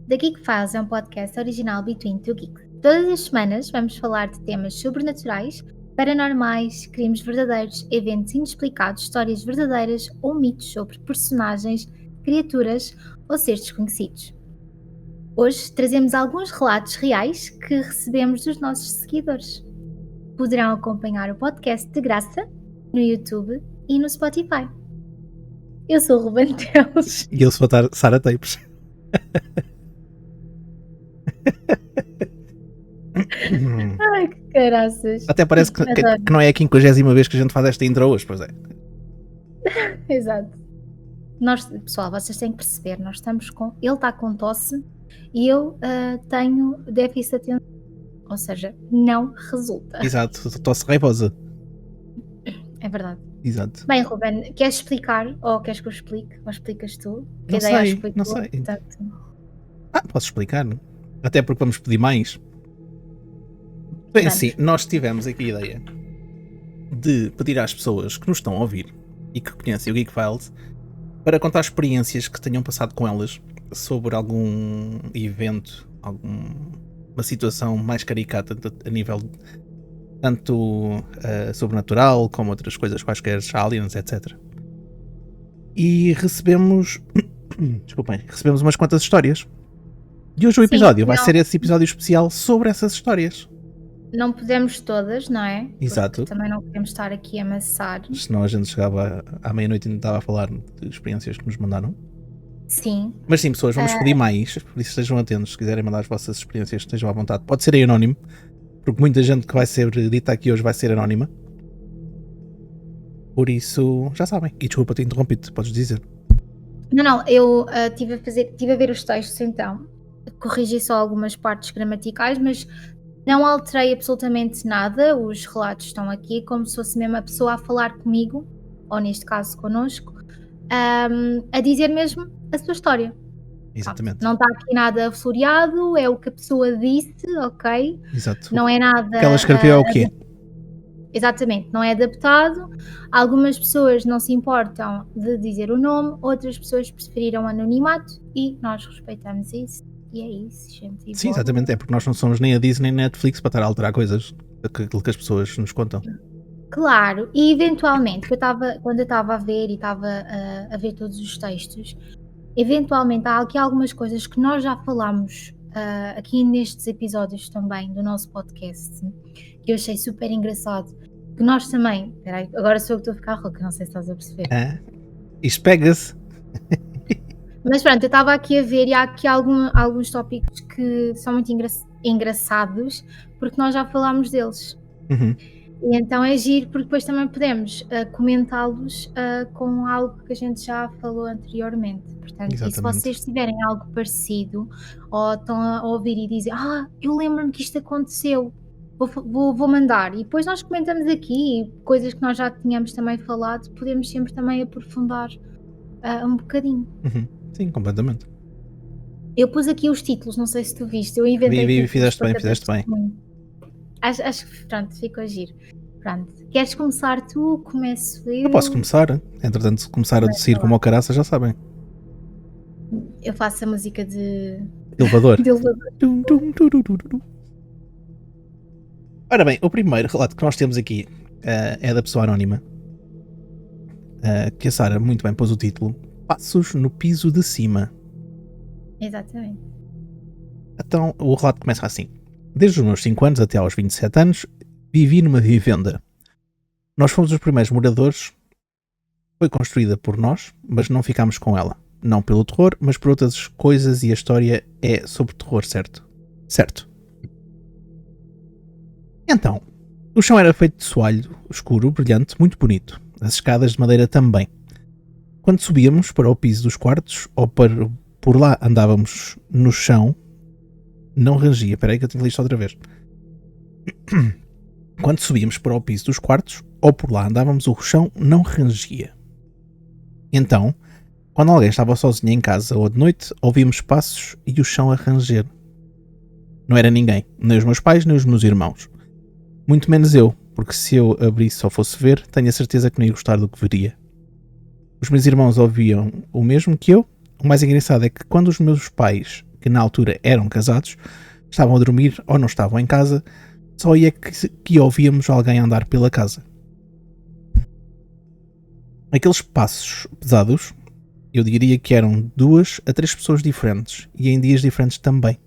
The Geek Files é um podcast original Between Two Geeks. Todas as semanas vamos falar de temas sobrenaturais, paranormais, crimes verdadeiros, eventos inexplicados, histórias verdadeiras ou mitos sobre personagens, criaturas ou seres desconhecidos. Hoje trazemos alguns relatos reais que recebemos dos nossos seguidores. Poderão acompanhar o podcast de graça no YouTube e no Spotify. Eu sou o Ruben Teles. E eu sou a Sara Tapes. Ai, que caraças. Até parece que não é a 50ª vez que a gente faz esta intro hoje, pois é. Exato. Pessoal, vocês têm que perceber, nós estamos com... Ele está com tosse e eu tenho déficit de atenção. Ou seja, não resulta. Exato, tosse raivosa. É verdade. Exato. Bem, Ruben, queres explicar ou queres que eu explique? Ou explicas tu? Não sei. Posso explicar? Até porque vamos pedir mais. Bem, assim, nós tivemos aqui a ideia de pedir às pessoas que nos estão a ouvir e que conhecem o Geek Files para contar experiências que tenham passado com elas sobre algum evento, alguma situação mais caricata a nível tanto sobrenatural como outras coisas quaisquer, aliens, etc. E recebemos umas quantas histórias. E hoje o episódio vai ser esse episódio especial sobre essas histórias. Não podemos todas, não é? Exato. Porque também não podemos estar aqui a amassar. Senão a gente chegava à meia-noite e ainda estava a falar de experiências que nos mandaram. Sim. Mas sim, pessoas, vamos pedir mais, por isso estejam atentos. Se quiserem mandar as vossas experiências, estejam à vontade. Pode ser em anónimo, porque muita gente que vai ser dita aqui hoje vai ser anónima. Por isso, já sabem. E desculpa ter interrompido, podes dizer. Não, eu estive a ver os textos então. Corrigi só algumas partes gramaticais, mas não alterei absolutamente nada. Os relatos estão aqui como se fosse mesmo a pessoa a falar comigo, ou neste caso connosco, a dizer mesmo a sua história. Exatamente. Não está aqui nada floreado, é o que a pessoa disse, ok? Exato. Não é nada... Que ela escreveu é o quê? Exatamente, não é adaptado. Algumas pessoas não se importam de dizer o nome, outras pessoas preferiram anonimato e nós respeitamos isso. E é isso, gente. Sim, exatamente, é porque nós não somos nem a Disney nem a Netflix para estar a alterar coisas daquilo que as pessoas nos contam. Claro, e eventualmente, quando eu estava a ver e estava a ver todos os textos, eventualmente há aqui algumas coisas que nós já falámos aqui nestes episódios também do nosso podcast, que eu achei super engraçado, que nós também, peraí, agora sou eu que estou a ficar rouca, não sei se estás a perceber. Isto pega-se. Mas pronto, eu estava aqui a ver e há aqui alguns tópicos que são muito engraçados, porque nós já falámos deles. Uhum. E então é giro, porque depois também podemos comentá-los com algo que a gente já falou anteriormente. Portanto, e se vocês tiverem algo parecido, ou estão a ouvir e dizem, eu lembro-me que isto aconteceu, vou mandar. E depois nós comentamos aqui coisas que nós já tínhamos também falado, podemos sempre também aprofundar um bocadinho. Uhum. Sim, completamente. Eu pus aqui os títulos, não sei se tu viste, eu inventei. Fizeste bem. Acho que pronto, ficou giro. Pronto. Queres começar tu? Começo eu? Eu posso começar. Entretanto, se começar a descer como ao caraça, já sabem. Eu faço a música de elevador. de elevador. Ora bem, o primeiro relato que nós temos aqui é da pessoa anónima, que a Sara muito bem pôs o título: Passos no piso de cima. Exatamente. Então o relato começa assim: desde os meus 5 anos até aos 27 anos vivi numa vivenda. Nós fomos os primeiros moradores. Foi construída por nós, mas não ficámos com ela. Não pelo terror, mas por outras coisas, e a história é sobre terror, certo? Certo. Então, o chão era feito de soalho escuro, brilhante, muito bonito. As escadas de madeira também. Quando subíamos para o piso dos quartos, ou por lá andávamos no chão, não rangia. Espera aí que eu tenho que ler isto outra vez. Quando subíamos para o piso dos quartos, ou por lá andávamos, o chão não rangia. Então, quando alguém estava sozinho em casa ou de noite, ouvíamos passos e o chão a ranger. Não era ninguém, nem os meus pais, nem os meus irmãos. Muito menos eu, porque se eu abrisse ou fosse ver, tenho a certeza que não ia gostar do que veria. Os meus irmãos ouviam o mesmo que eu. O mais engraçado é que quando os meus pais que na altura eram casados, estavam a dormir ou não estavam em casa, só aí é que ouvíamos alguém andar pela casa. Aqueles passos pesados, eu diria que eram 2 a 3 pessoas diferentes e em dias diferentes também.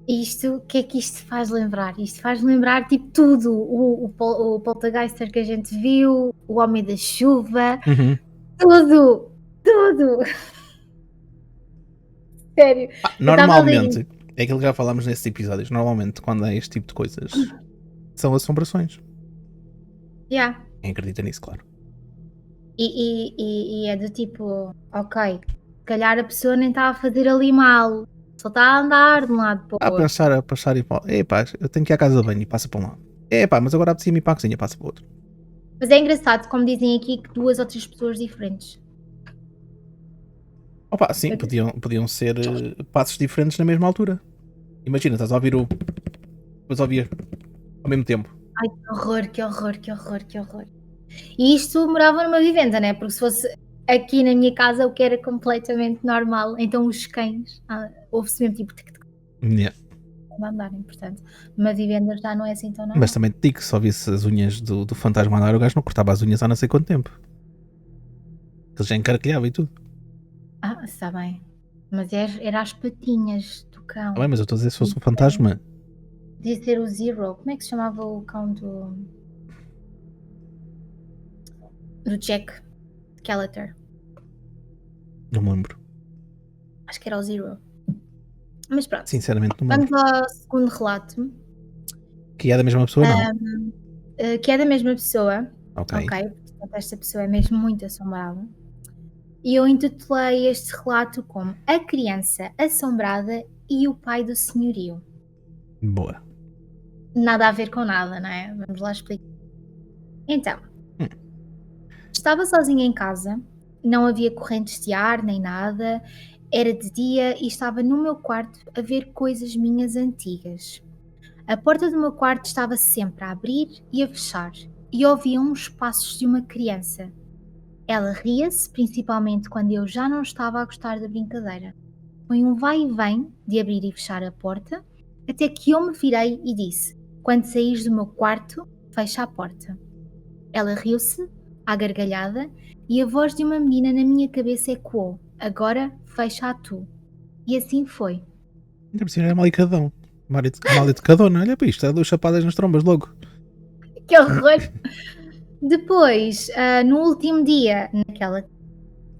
Isto, o que é que isto faz lembrar? Isto faz lembrar tipo tudo, o poltergeister que a gente viu, o Homem da Chuva, tudo, tudo. Sério, eu estava a ler Normalmente, é aquilo que já falámos nesses episódios, normalmente quando há este tipo de coisas, são assombrações. yeah. Quem acredita nisso, claro. E é do tipo, ok, se calhar a pessoa nem está a fazer ali mal, só está a andar de um lado para A o outro. passar e falar, epá, eu tenho que ir à casa de banho e passa para um lado. Epá, mas agora apetecia-me ir para a cozinha, passa para o outro. Mas é engraçado, como dizem aqui, que 2 ou 3 pessoas diferentes. Opa, sim, podiam ser passos diferentes na mesma altura. Imagina, estás a ouvir depois a ouvir ao mesmo tempo. Ai, que horror, que horror, que horror, que horror. E isto morava numa vivenda, né? Porque se fosse aqui na minha casa, o que era completamente normal, então os cães, ouve-se mesmo tipo Yeah. a andarem, portanto, numa vivenda já não é assim tão normal. Mas também te digo que se ouvisse as unhas do fantasma andar, o gajo não cortava as unhas há não sei quanto tempo. Ele já encarquilhava e tudo. Está bem. Mas era as patinhas do cão. Não é, mas eu estou a dizer se fosse um fantasma. Podia ser o Zero. Como é que se chamava o cão do Jack Skeletor? Não me lembro. Acho que era o Zero. Mas pronto, Sinceramente não me lembro. vamos ao segundo relato, Que é da mesma pessoa, não? que é da mesma pessoa. Ok. Ok, portanto esta pessoa é mesmo muito assombrada. E eu intitulei este relato como A Criança Assombrada e o Pai do Senhorio. Boa. Nada a ver com nada, não é? Vamos lá explicar. Então, estava sozinha em casa, não havia correntes de ar nem nada, era de dia e estava no meu quarto a ver coisas minhas antigas. A porta do meu quarto estava sempre a abrir e a fechar e ouvia uns passos de uma criança. Ela ria-se, principalmente quando eu já não estava a gostar da brincadeira. Foi um vai e vem de abrir e fechar a porta, até que eu me virei e disse: quando saís do meu quarto, fecha a porta. Ela riu-se, à gargalhada, e a voz de uma menina na minha cabeça ecoou: agora fecha a tu. E assim foi. Ainda por cima é mal educadão. Mal educadona. Olha para isto, dá 2 chapadas nas trombas logo. Que horror! Depois, no último dia,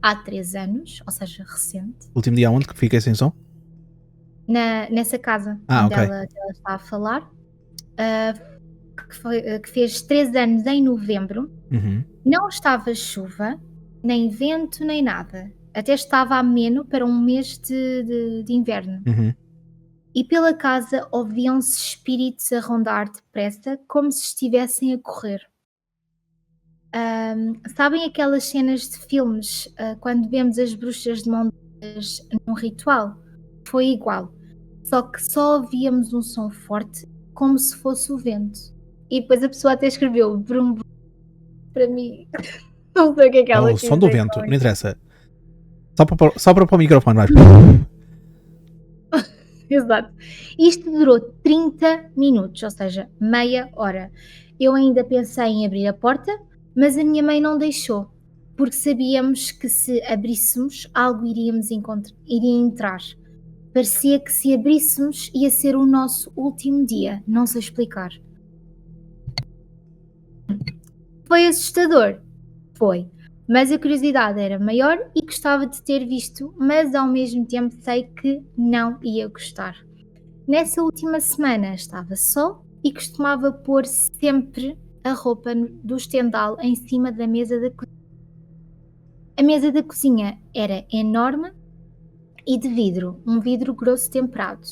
há 3 anos, ou seja, recente, Último dia onde que fiquei sem som? nessa casa Ah, onde ok. ela está a falar, que fez 3 anos em novembro, não estava chuva, nem vento, nem nada. Até estava ameno para um mês de inverno. E pela casa ouviam-se espíritos a rondar depressa, como se estivessem a correr. Sabem aquelas cenas de filmes, quando vemos as bruxas de mão dadas num ritual? Foi igual, só que só ouvíamos um som forte, como se fosse o vento. E depois a pessoa até escreveu brum brum para mim. Não sei o que é que ela O quis som do dizer vento, com não interessa. Só para o microfone, vai. Exato. Isto durou 30 minutos, ou seja, meia hora. Eu ainda pensei em abrir a porta, mas a minha mãe não deixou, porque sabíamos que se abríssemos, algo iria entrar. Parecia que se abríssemos ia ser o nosso último dia, não sei explicar. Foi assustador? Foi. Mas a curiosidade era maior e gostava de ter visto, mas ao mesmo tempo sei que não ia gostar. Nessa última semana estava só e costumava pôr sempre a roupa do estendal em cima da mesa da cozinha. A mesa da cozinha era enorme e de vidro, um vidro grosso temperado.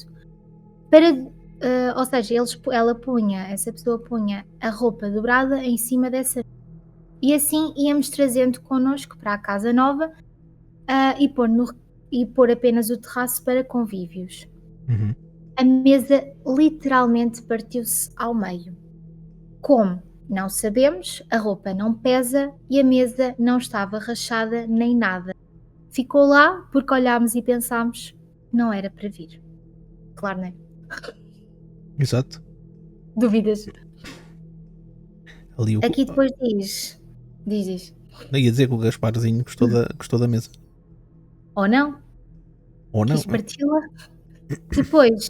Ou seja, essa pessoa punha a roupa dobrada em cima dessa mesa. E assim íamos trazendo connosco para a casa nova e pôr apenas o terraço para convívios. A mesa literalmente partiu-se ao meio. Como? Não sabemos, a roupa não pesa e a mesa não estava rachada nem nada. ficou lá porque olhámos e pensámos que não era para vir. Claro, não é? Exato. Dúvidas? Ali Aqui depois diz. não ia dizer que o Gasparzinho gostou da mesa. Ou não? Ou não? Quis parti-la. Depois,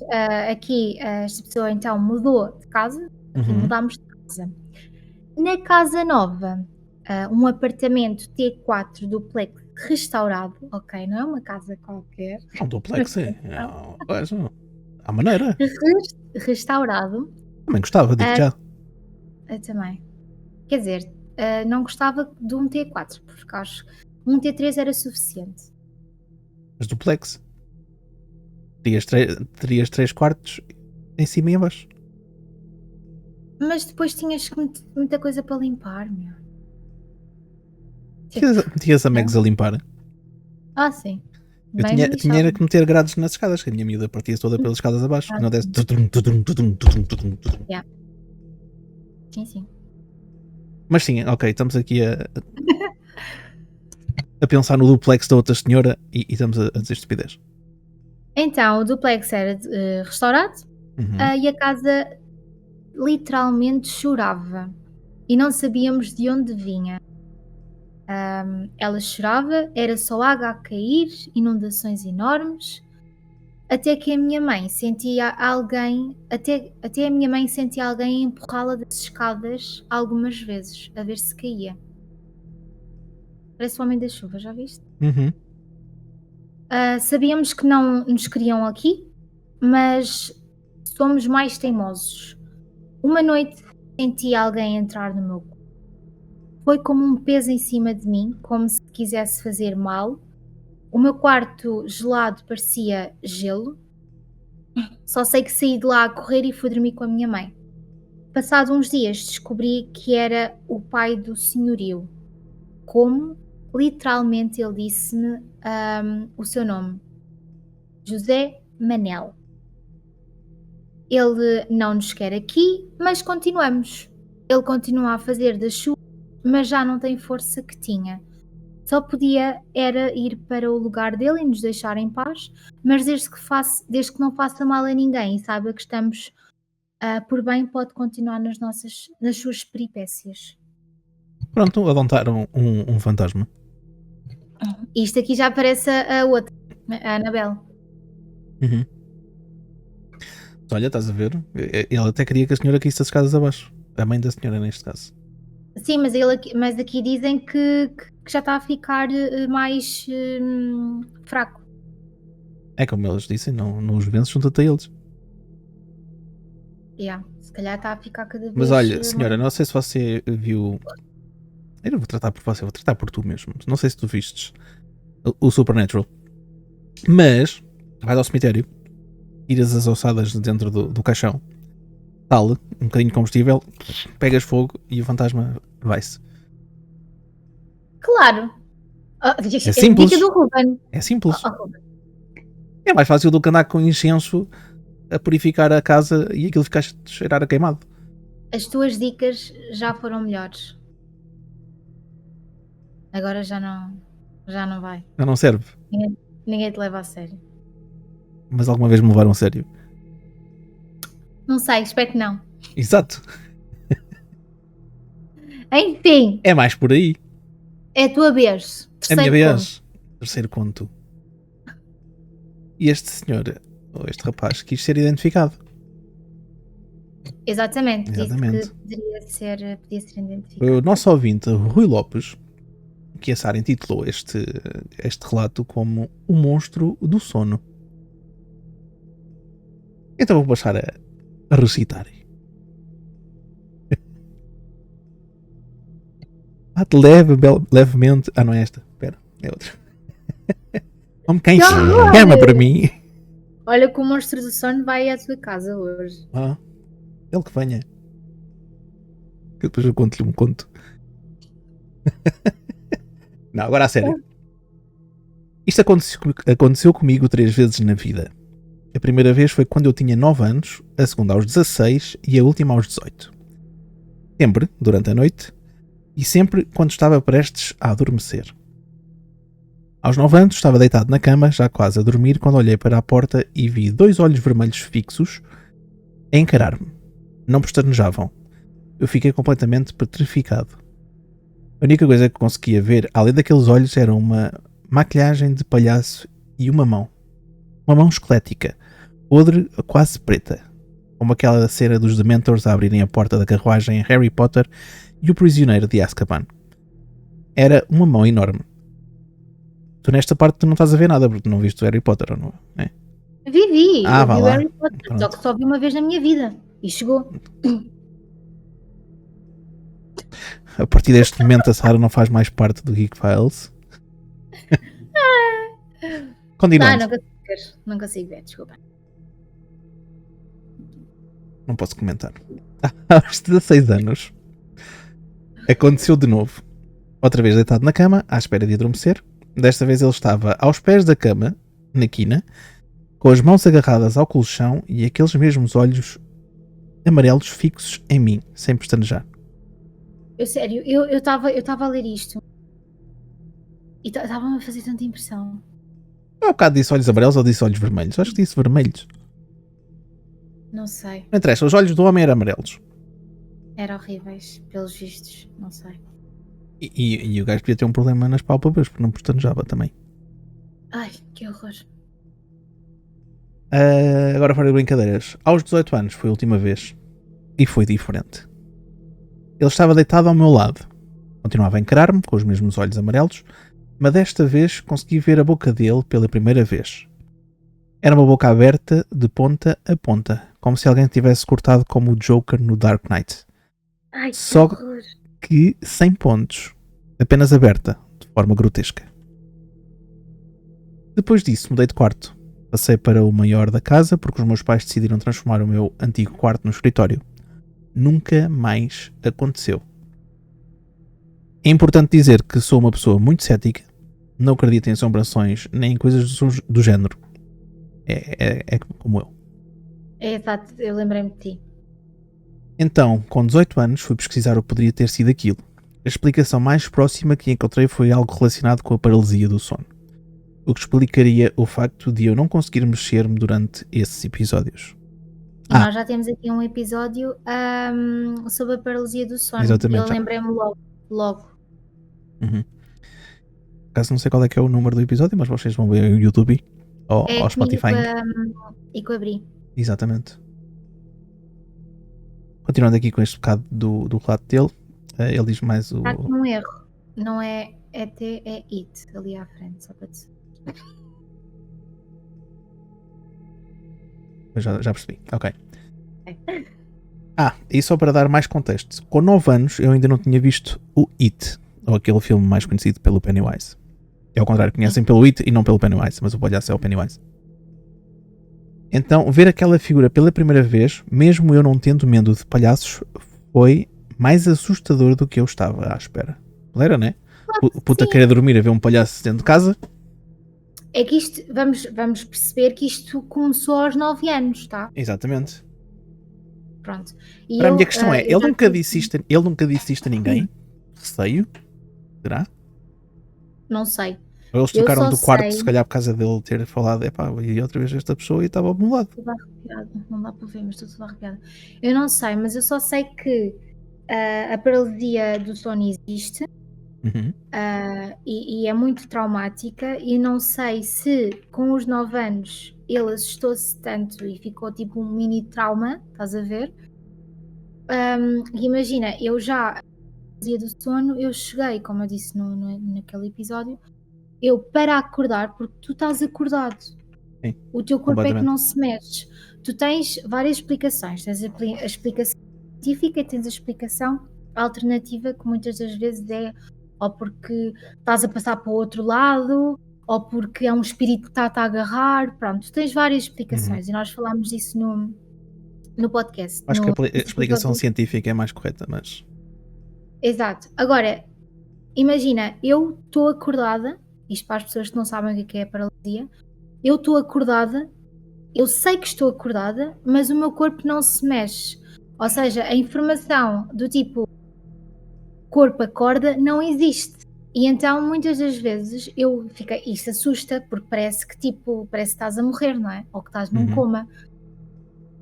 aqui, esta pessoa então mudou de casa. Aqui Uhum. mudámos de casa. Na casa nova, um apartamento T4 duplex restaurado. Ok, não é uma casa qualquer. Um duplex, é. À maneira. Restaurado. Também gostava, digo já. Eu também. Quer dizer, não gostava de um T4, porque acho que um T3 era suficiente. Mas duplex. Terias 3 quartos em cima e em baixo. Mas depois tinhas muita coisa para limpar, meu. Metias a Megs a limpar. Ah, sim. Eu Bem tinha era lixado. que meter grades nas escadas, que a minha miúda partia toda pelas escadas abaixo. Ah, Que não desse. Sim. Mas sim, ok, estamos aqui a pensar no duplex da outra senhora e estamos a dizer estupidez. Então, o duplex era restaurado Uhum. e a casa literalmente chorava. E não sabíamos de onde vinha. Ela chorava, era só água a cair, inundações enormes, até que a minha mãe sentia alguém, até a minha mãe sentia alguém empurrá-la das escadas algumas vezes, a ver se caía. Parece o Homem da Chuva, já viste? Uhum. Sabíamos que não nos queriam aqui, mas somos mais teimosos. Uma noite senti alguém entrar no meu quarto. Foi como um peso em cima de mim, como se quisesse fazer mal. O meu quarto gelado parecia gelo. Só sei que saí de lá a correr e fui dormir com a minha mãe. Passado uns dias descobri que era o pai do senhorio. Como? Literalmente ele disse-me o seu nome. José Manel. Ele não nos quer aqui, mas continuamos. Ele continua a fazer das chuva, mas já não tem força que tinha. Só podia era ir para o lugar dele e nos deixar em paz, mas desde que não faça mal a ninguém e saiba que estamos por bem, pode continuar nas suas peripécias. Pronto, apontaram um fantasma. Isto aqui já parece a outra, a Anabel. Uhum. Olha, estás a ver? Ele até queria que a senhora caísse das escadas abaixo. A mãe da senhora, neste caso. Sim, mas aqui dizem que já está a ficar mais fraco. É como eles dizem, não os vences, junta-te a eles. Se calhar está a ficar cada vez Mas olha, senhora, mais... não sei se você viu. Eu não vou tratar por você, vou tratar por tu mesmo. Não sei se tu vistes o Supernatural. Mas vais ao cemitério, tiras as ossadas dentro do caixão, tal, um bocadinho de combustível, pegas fogo e o fantasma vai-se. Claro! É simples. Dica do Ruben. É simples. Ruben. É mais fácil do que andar com incenso a purificar a casa e aquilo ficar a cheirar a queimado. As tuas dicas já foram melhores. Agora já não vai. Já não serve. Ninguém te leva a sério. Mas alguma vez me levaram a sério. Não sei, espero que não. Exato. Enfim. É mais por aí. É a tua vez. A minha vez. Terceiro conto. E este senhor, ou este rapaz, quis ser identificado. Exatamente. Disse que podia ser identificado. O nosso ouvinte, Rui Lopes, que a Sara intitulou este relato como O Monstro do Sono. Então vou passar a recitar. Bate levemente. Ah, não é esta. Espera, é outra. Como quem chama para mim. Olha que o monstro do sono vai à tua casa hoje. Ele que venha. Que depois eu conto-lhe um conto. Não, agora a sério. Isto aconteceu comigo 3 vezes na vida. A primeira vez foi quando eu tinha 9 anos, a segunda aos 16 e a última aos 18. Sempre durante a noite e sempre quando estava prestes a adormecer. Aos 9 anos estava deitado na cama, já quase a dormir, quando olhei para a porta e vi 2 olhos vermelhos fixos a encarar-me. Não pestanejavam. Eu fiquei completamente petrificado. A única coisa que conseguia ver, além daqueles olhos, era uma maquilhagem de palhaço e uma mão. Uma mão esquelética, podre, quase preta, como aquela cena dos Dementors a abrirem a porta da carruagem em Harry Potter e o Prisioneiro de Azkaban. Era uma mão enorme. Tu nesta parte tu não estás a ver nada, porque tu não viste o Harry Potter, ou não é? Vi, eu vá vi o lá. Harry Potter, Pronto. só que só vi uma vez na minha vida. E chegou. A partir deste momento a Sara não faz mais parte do Geek Files. Continuando. Não consigo ver, desculpa. Não posso comentar. Aos 16 anos aconteceu de novo. Outra vez deitado na cama, à espera de adormecer. Desta vez ele estava aos pés da cama, na quina, com as mãos agarradas ao colchão e aqueles mesmos olhos amarelos fixos em mim, sem pestanejar. Sério, eu estava a ler isto e estava-me a fazer tanta impressão. Há um bocado disse olhos amarelos ou disse olhos vermelhos? Acho que disse vermelhos. Não sei. Não interessa, os olhos do homem eram amarelos. Eram horríveis, pelos vistos, não sei. E o gajo podia ter um problema nas pálpebras porque não pestanejava também. Ai, que horror. Agora fora de brincadeiras. Aos 18 anos foi a última vez e foi diferente. Ele estava deitado ao meu lado. Continuava a encarar-me com os mesmos olhos amarelos, mas desta vez consegui ver a boca dele pela primeira vez. Era uma boca aberta de ponta a ponta, como se alguém tivesse cortado como o Joker no Dark Knight. Ai, que Só horror. que sem pontos, apenas aberta, de forma grotesca. Depois disso mudei de quarto. Passei para o maior da casa porque os meus pais decidiram transformar o meu antigo quarto no escritório. Nunca mais aconteceu. É importante dizer que sou uma pessoa muito cética, não acredito em assombrações nem em coisas do género. É como eu. É exato, eu lembrei-me de ti. Então, com 18 anos, fui pesquisar o que poderia ter sido aquilo. A explicação mais próxima que encontrei foi algo relacionado com a paralisia do sono, o que explicaria o facto de eu não conseguir mexer-me durante esses episódios. E nós já temos aqui um episódio sobre a paralisia do sono. Exatamente, Eu lembrei-me logo. Uhum. Caso não sei qual é que é o número do episódio, mas vocês vão ver no YouTube ou ao Spotify. E com a Bri. Exatamente. Continuando aqui com este bocado do relato dele, ele diz mais o... Há aqui um erro. Não é ET, é IT, ali à frente, só para dizer. Já percebi, ok. E só para dar mais contexto, com 9 anos eu ainda não tinha visto o It, ou aquele filme mais conhecido pelo Pennywise. É ao contrário, conhecem pelo It e não pelo Pennywise, mas o palhaço é o Pennywise. Então, ver aquela figura pela primeira vez, mesmo eu não tendo medo de palhaços, foi mais assustador do que eu estava à espera. Era, né? Puta querer dormir a ver um palhaço dentro de casa. É que isto, vamos perceber que isto começou aos 9 anos, tá? Exatamente. Pronto. Para a minha questão é, ele nunca disse isto a ninguém? Receio? Será? Não sei. Ou eles trocaram do quarto, se calhar por causa dele ter falado, e outra vez esta pessoa e estava ao meu lado. Tudo arrepiado, não dá para ver, mas estou tudo arrepiada. Eu não sei, mas eu só sei que a paralisia do sono existe. Uhum. E é muito traumática, e não sei se com os 9 anos ele assustou-se tanto e ficou tipo um mini trauma, estás a ver? Imagina, eu já dia do sono, eu cheguei, como eu disse naquele episódio, eu para acordar, porque tu estás acordado. Sim, o teu corpo é que não se mexe. Tu tens várias explicações, tens a explicação científica e tens a explicação alternativa, que muitas das vezes é ou porque estás a passar para o outro lado, ou porque é um espírito que está a agarrar. Pronto, tens várias explicações, e nós falámos disso no podcast. Acho que a explicação científica é mais correta, mas... Exato. Agora, imagina, eu estou acordada, isto para as pessoas que não sabem o que é a paralisia, eu estou acordada, eu sei que estou acordada, mas o meu corpo não se mexe. Ou seja, a informação do tipo corpo acorda não existe. E então muitas das vezes isso assusta, porque parece que estás a morrer, não é? Ou que estás num Uhum. coma.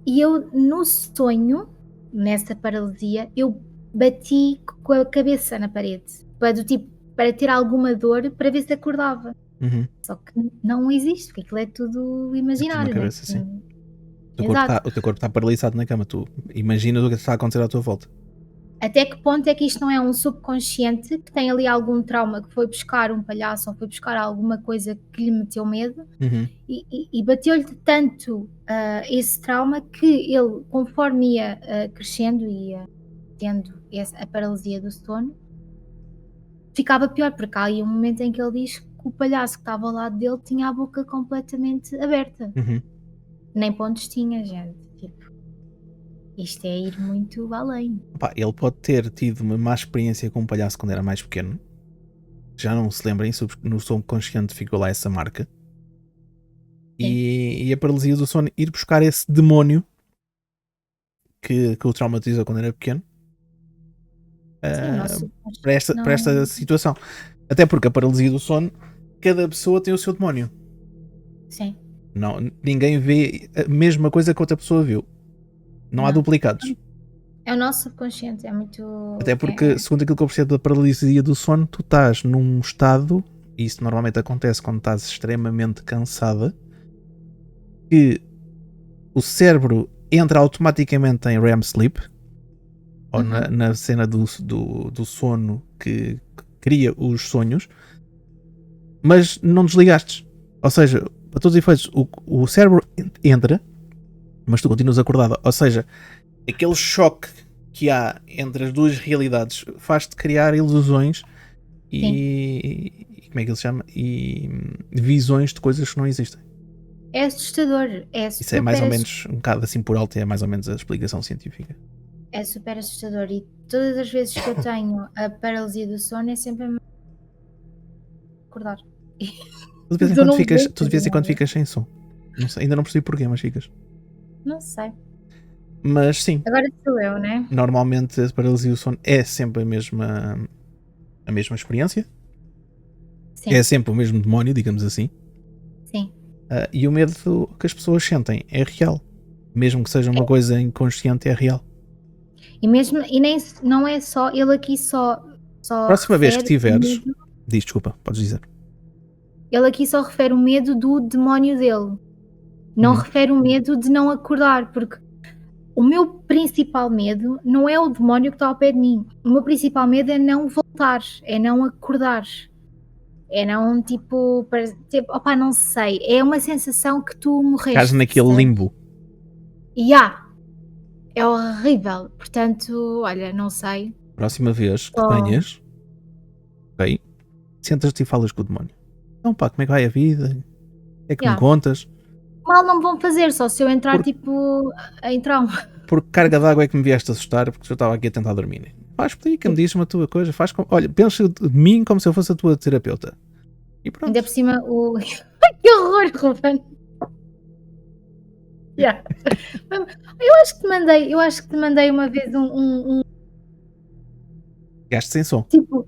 E eu no sonho, nessa paralisia, eu bati com a cabeça na parede, para ter alguma dor, para ver se acordava. Uhum. Só que não existe, porque aquilo é tudo É tudo na imaginário, né? cabeça, sim. Exato. O teu corpo está paralisado na cama. Tu imaginas o que está a acontecer à tua volta. Até que ponto é que isto não é um subconsciente que tem ali algum trauma, que foi buscar um palhaço ou foi buscar alguma coisa que lhe meteu medo Uhum. e bateu-lhe tanto esse trauma que ele, conforme ia crescendo e ia tendo a paralisia do sono, ficava pior, porque há aí um momento em que ele diz que o palhaço que estava ao lado dele tinha a boca completamente aberta. Uhum. Nem pontos tinha, gente. Tipo, isto é ir muito além. Pá, ele pode ter tido uma má experiência com um palhaço quando era mais pequeno. Já não se lembra, no subconsciente ficou lá essa marca. E a paralisia do sono, ir buscar esse demónio que o traumatizou quando era pequeno Sim, o nosso para esta não. situação. Até porque a paralisia do sono, cada pessoa tem o seu demónio. Sim. Não, ninguém vê a mesma coisa que outra pessoa viu. Não há duplicados. É o nosso subconsciente, é muito. Até porque, segundo aquilo que eu percebo da paralisia do sono, tu estás num estado, e isso normalmente acontece quando estás extremamente cansada, que o cérebro entra automaticamente em REM sleep, ou na cena do sono que cria os sonhos, mas não desligaste. Ou seja, para todos os efeitos, o cérebro entra, mas tu continuas acordada. Ou seja, aquele choque que há entre as duas realidades faz-te criar ilusões e como é que ele se chama? E visões de coisas que não existem. É assustador. Isso é mais ou menos, um bocado assim por alto, é mais ou menos a explicação científica. É super assustador. E todas as vezes que eu tenho a paralisia do sono é sempre a me acordar. Tu de vez em quando ficas sem som. Não sei, ainda não percebi porquê, mas ficas. Não sei. Mas sim, Agora sou eu, né? normalmente a paralisia do sono é sempre a mesma experiência. Sim. É sempre o mesmo demónio, digamos assim. Sim. E o medo que as pessoas sentem é real. Mesmo que seja uma coisa inconsciente, é real. E nem não é só, ele aqui só Próxima vez que refere o tiveres, medo. diz, desculpa, podes dizer. Ele aqui só refere o medo do demónio dele. Não refere o medo de não acordar, porque o meu principal medo não é o demónio que está ao pé de mim. O meu principal medo é não voltar, é não acordar. É não, tipo, opá, não sei. É uma sensação que tu Estás morreste, naquele percebes? limbo. É horrível. Portanto, olha, não sei. Próxima vez que Só tenhas, ok, sentas-te e falas com o demónio. Então pá, como é que vai a vida? O que é que me contas? mal não me vão fazer, só se eu entrar, Por- tipo, em trauma. Por que carga d'água é que me vieste assustar? Porque eu estava aqui a tentar dormir. Explica-me, diz-me a tua coisa. Olha, pensa de mim como se eu fosse a tua terapeuta. E pronto. Ainda por cima, que horror, Ruben! Yeah. Eu acho que te mandei uma vez um Gaste sem som. tipo, eu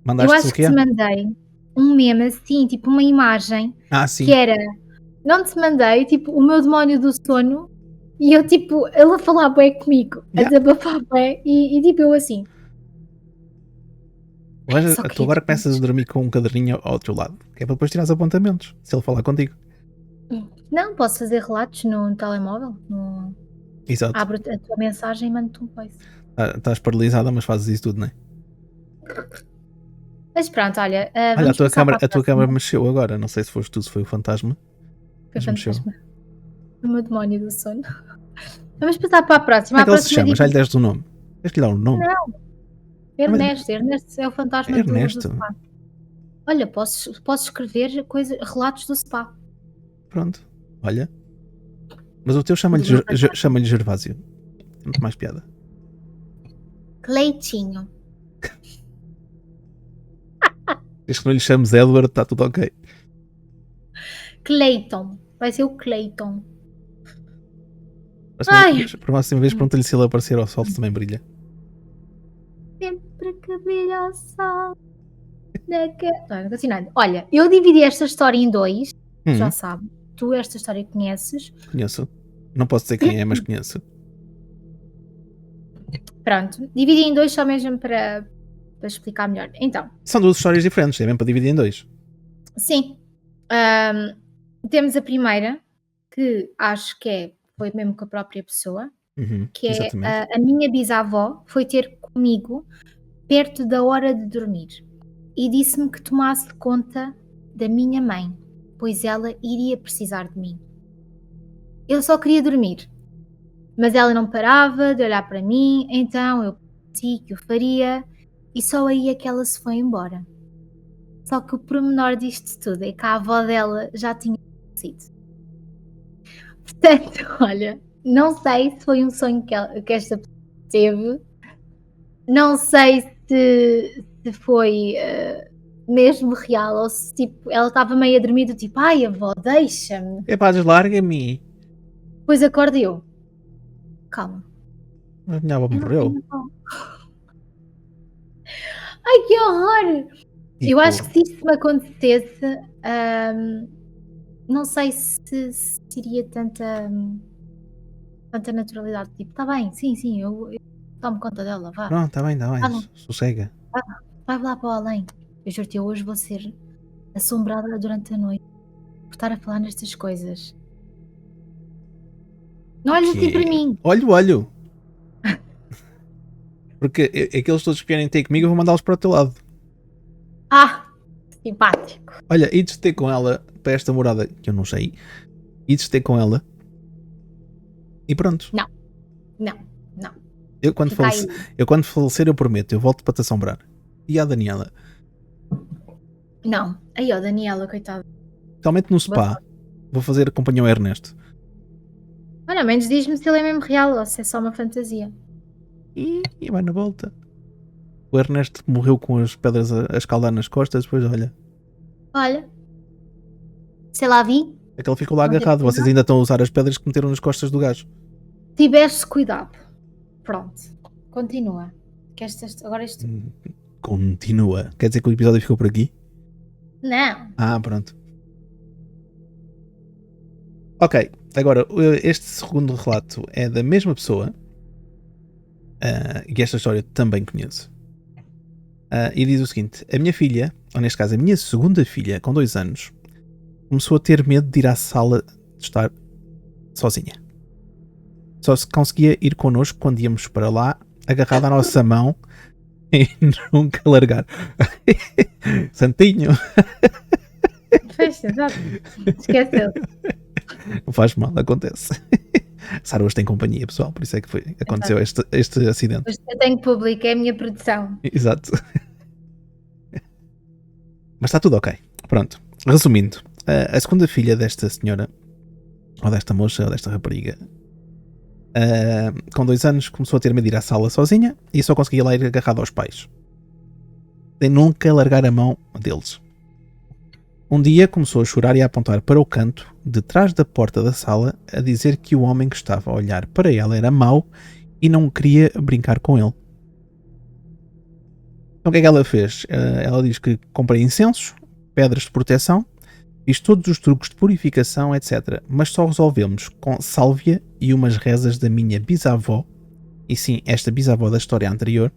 Mandaste-se o acho que quê? te mandei um meme assim, tipo uma imagem Sim. que era, não te mandei, tipo, o meu demónio do sono e eu, tipo, ele a falar bué comigo, a desabafar bué e tipo, eu assim. Tu agora começas a dormir com um caderninho ao teu lado, que é para depois tirar os apontamentos, se ele falar contigo. Não, posso fazer relatos no telemóvel. Exato. Abro a tua mensagem e mando-te um voice. Estás paralisada, mas fazes isso tudo, não é? Mas pronto, olha, Olha, vamos passar para a tua câmara próxima. mexeu agora. Não sei se foste tu, se foi o fantasma. Foi Mas mexeu. fantasma. O meu demónio do sono. Vamos passar para a próxima. Como é que ele se chama? Já lhe deste o nome? Tens que lhe dar um nome. Não, Ernesto é o fantasma do Ernesto. spa. Olha, posso escrever relatos do spa. Pronto, olha. Mas o teu chama-lhe Gervásio. Tem muito mais piada. Cleitinho. Desde que não lhe chames Edward, está tudo ok. Cleiton. Vai ser o Cleiton. Próxima vez pergunta-lhe se ele aparecer ao sol se também brilha. Sempre que brilha o sol. Não continuando. Olha, eu dividi esta história em dois, já Hum, sabe. Tu esta história conheces. conheço. Não posso dizer quem é, mas conheço. Pronto, dividi em dois só mesmo para explicar melhor. Então, São duas histórias diferentes, é mesmo para dividir em dois. sim, ahm, temos a primeira, que acho que foi mesmo com a própria pessoa, Uhum, que é exatamente. a minha bisavó foi ter comigo perto da hora de dormir e disse-me que tomasse conta da minha mãe, pois ela iria precisar de mim. Eu só queria dormir, mas ela não parava de olhar para mim, então eu prometi que o faria e só aí é que ela se foi embora. Só que o pormenor disto tudo é que a avó dela já tinha falecido. Portanto, olha, não sei se foi um sonho que esta pessoa teve, não sei se foi mesmo real ou se tipo, ela estava meio a dormir do tipo, ai avó, deixa-me. É pá, deslarga-me. Depois acorda e eu, calma, A minha avó eu não morreu. tenho avó. Ai que horror! Eu acho Tipo, que se isso me acontecesse, não sei se iria tanta naturalidade. Tipo, está bem, sim, eu tomo conta dela, vá. pronto, está bem, Vá lá, sossega. vai lá para o além. Eu juro-te, eu hoje vou ser assombrada durante a noite por estar a falar nestas coisas. Não olhes assim para Que mim. olho. Porque aqueles todos que vierem ter comigo eu vou mandá-los para o teu lado. Ah, simpático. Olha, e de ter com ela para esta morada que eu não sei. E de ter com ela. E pronto. Não, não, não. Eu quando, Fica aí. falece, eu quando falecer eu prometo, eu volto para te assombrar. E a Daniela? Não. Aí, ó, Daniela, coitada. Totalmente no Boa spa. sorte. Vou fazer companhia ao Ernesto. Olha, ao menos diz-me se ele é mesmo real ou se é só uma fantasia. E vai na volta. O Ernesto morreu com as pedras a escaldar nas costas, depois olha. Olha, sei lá, vi. Aquele ficou lá Não teve agarrado. Vocês cuidado. ainda estão a usar as pedras que meteram nas costas do gajo. Tiveste cuidado. Pronto. Continua. Que agora isto. Continua. Quer dizer que o episódio ficou por aqui? Não. Ah, pronto. Ok, agora este segundo relato é da mesma pessoa e esta história eu também conheço. E diz o seguinte: a minha filha, ou neste caso a minha segunda filha, com 2 anos, começou a ter medo de ir à sala de estar sozinha. Só se conseguia ir connosco quando íamos para lá, agarrada à nossa mão e nunca largar. Santinho, Fecha, exato. Esqueceu. não faz mal, acontece. Sara hoje tem companhia, pessoal, por isso é que aconteceu este acidente. Hoje eu tenho público, é a minha produção. Exato. Mas está tudo ok. Pronto. Resumindo, a segunda filha desta senhora, ou desta moça, ou desta rapariga, com 2 anos começou a ter medo de ir à sala sozinha e só conseguia lá ir agarrado aos pais. Sem nunca largar a mão deles. Um dia começou a chorar e a apontar para o canto, de trás da porta da sala, a dizer que o homem que estava a olhar para ela era mau e não queria brincar com ele. Então o que é que ela fez? Ela diz que comprei incensos, pedras de proteção, fiz todos os truques de purificação, etc. Mas só resolvemos com sálvia e umas rezas da minha bisavó. E sim, esta bisavó da história anterior,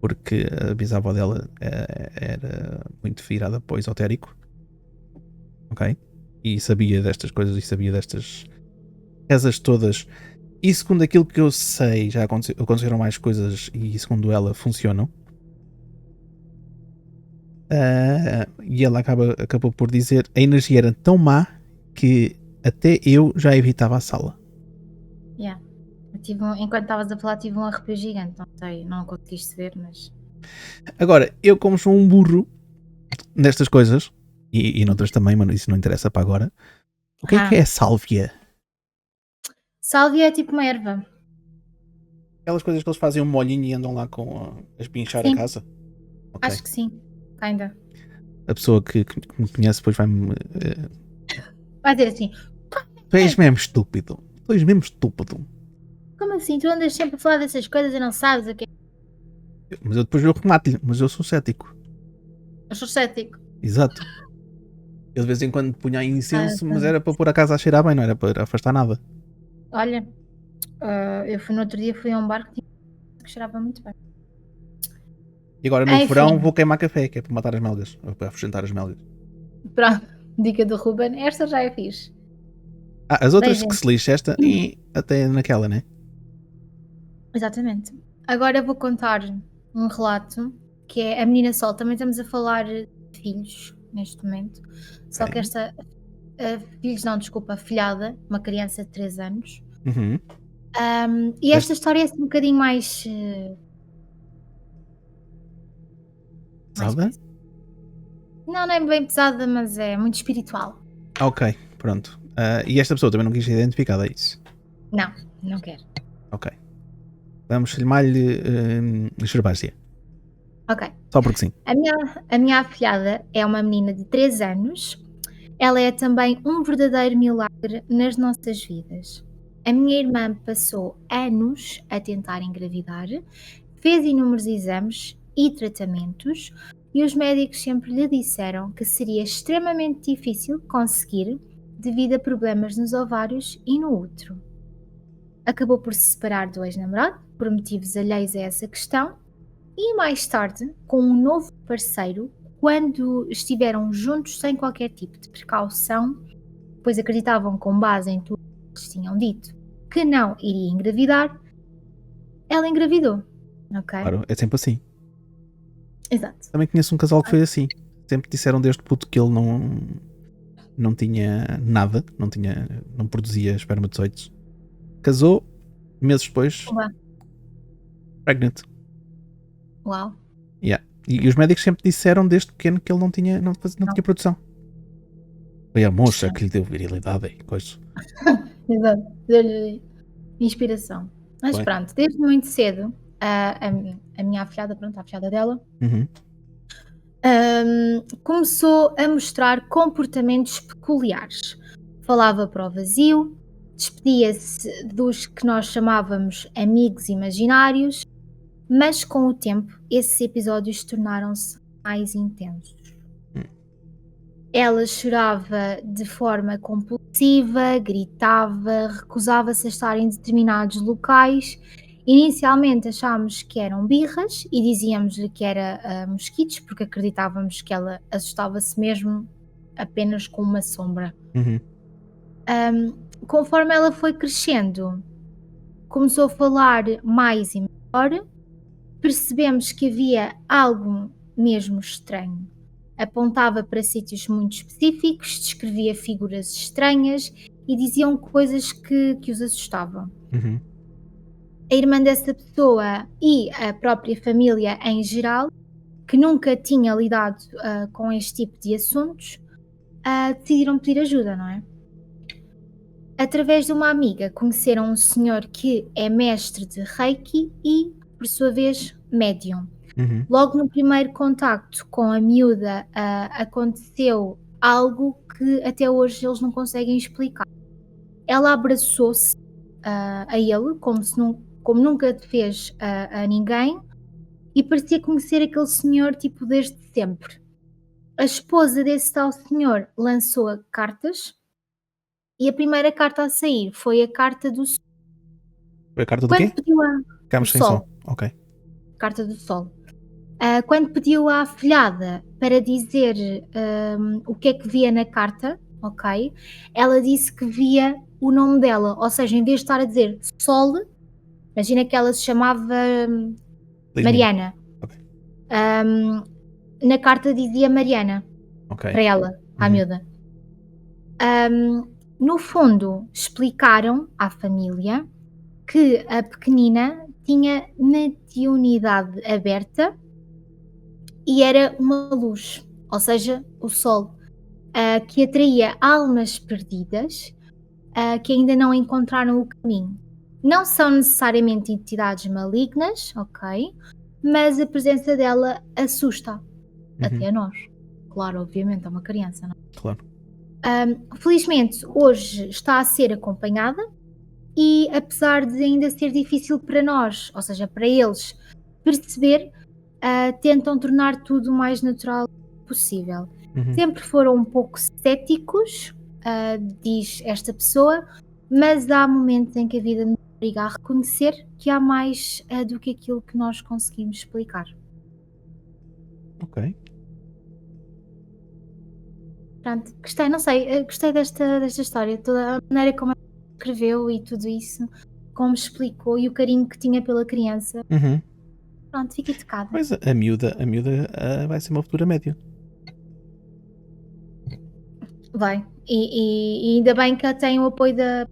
porque a bisavó dela era muito virada para o esotérico. Ok? E sabia destas coisas e sabia destas rezas todas. E segundo aquilo que eu sei, já aconteceram mais coisas e segundo ela funcionam. E ela acabou por dizer a energia era tão má que até eu já evitava a sala. Yeah. Enquanto estavas a falar, tive um arrepio gigante. Não sei, não conseguiste ver, mas. Agora, eu como sou um burro nestas coisas, e noutras também, mas isso não interessa para agora, o que é sálvia? Sálvia é tipo uma erva. Aquelas coisas que eles fazem um molhinho e andam lá com a espinchar a Sim. casa? Okay. Acho que sim. Ainda. A pessoa que me conhece depois vai-me... Vai dizer assim: Tu és mesmo estúpido. Tu és mesmo estúpido. como assim? Tu andas sempre a falar dessas coisas e não sabes o que é? Mas eu depois eu remato-lhe, mas eu sou cético. Eu sou cético. Exato. Eu de vez em quando punha incenso, mas Tá. era para pôr a casa a cheirar bem, não era para afastar nada. Olha, eu fui no outro dia, fui a um bar que cheirava muito bem. E agora no verão Enfim, vou queimar café, que é para matar as melgas, ou para afugentar as melgas. pronto. Dica do Ruben. Esta já é fixe. As outras que Beijinho. se lixe, esta e até naquela, né? Exatamente. Agora eu vou contar um relato que é a Menina Sol. Também estamos a falar de filhos neste momento. Só que Ok. esta. Filhos não, desculpa, filhada, uma criança de 3 anos. Uhum. E esta história é assim um bocadinho mais. Mais Pesada? coisa. Não é bem pesada, mas é muito espiritual. Ok, pronto. E esta pessoa também não quis ser identificada, é isso? Não quero. Ok. Vamos chamar-lhe Gervásia. Ok. Só porque sim. A minha afilhada é uma menina de 3 anos. Ela é também um verdadeiro milagre nas nossas vidas. A minha irmã passou anos a tentar engravidar, fez inúmeros exames e tratamentos e os médicos sempre lhe disseram que seria extremamente difícil conseguir devido a problemas nos ovários e no útero. Acabou por se separar do ex-namorado por motivos alheios a essa questão e mais tarde, com um novo parceiro, quando estiveram juntos sem qualquer tipo de precaução, pois acreditavam com base em tudo que eles tinham dito que não iria engravidar, ela engravidou, ok? Claro, é sempre assim. Exato. Também conheço um casal que foi assim. Sempre disseram desde puto que ele não tinha nada, não produzia espermatozoides. Casou, meses depois, Uau. pregnant. Uau. Yeah. E os médicos sempre disseram desde pequeno que ele não tinha produção. Foi a moça que lhe deu virilidade e coisa. Exato. Deu-lhe inspiração. Mas Foi. pronto, desde muito cedo, a minha afilhada, pronto, a afilhada dela, Uhum. começou a mostrar comportamentos peculiares. Falava para o vazio, despedia-se dos que nós chamávamos amigos imaginários, mas com o tempo esses episódios tornaram-se mais intensos. Hum. Ela chorava de forma compulsiva, gritava, recusava-se a estar em determinados locais. Inicialmente achámos que eram birras e dizíamos-lhe que era mosquitos, porque acreditávamos que ela assustava-se mesmo apenas com uma sombra. Uhum. Conforme ela foi crescendo, começou a falar mais e melhor, percebemos que havia algo mesmo estranho. Apontava para sítios muito específicos, descrevia figuras estranhas e diziam coisas que os assustavam. Uhum. A irmã dessa pessoa e a própria família em geral, que nunca tinha lidado com este tipo de assuntos, decidiram pedir ajuda, não é? Através de uma amiga, conheceram um senhor que é mestre de Reiki e, por sua vez, médium. Uhum. Logo no primeiro contacto com a miúda, aconteceu algo que até hoje eles não conseguem explicar. Ela abraçou-se a ele como nunca fez a ninguém e parecia conhecer aquele senhor tipo desde sempre. A esposa desse tal senhor lançou cartas e a primeira carta a sair foi a carta do Sol. Foi a carta do Quando quê? pediu do Ficámos sem som. Sol, Ok. carta do Sol. Quando pediu à afilhada para dizer o que é que via na carta, ok? Ela disse que via o nome dela, ou seja, em vez de estar a dizer Sol, imagina que ela se chamava Lismina. Mariana. Ok. Na carta dizia Mariana Ok. para ela, à Uhum. miúda. No fundo, explicaram à família que a pequenina tinha mediunidade aberta e era uma luz, ou seja, o sol, que atraía almas perdidas que ainda não encontraram o caminho. Não são necessariamente entidades malignas, ok? Mas a presença dela assusta até nós. Claro, obviamente, é uma criança, não é? Claro. Felizmente, hoje está a ser acompanhada e apesar de ainda ser difícil para nós, ou seja, para eles, perceber, tentam tornar tudo o mais natural possível. Uhum. Sempre foram um pouco céticos, diz esta pessoa, mas há momentos em que a vida nos obriga a reconhecer que há mais do que aquilo que nós conseguimos explicar. Ok. Pronto, gostei, não sei, gostei desta história, toda a maneira como ela escreveu e tudo isso, como explicou e o carinho que tinha pela criança. Uhum. Pronto, fiquei tocada. Pois a miúda vai ser uma futura média. Vai. E ainda bem que ela tem o apoio da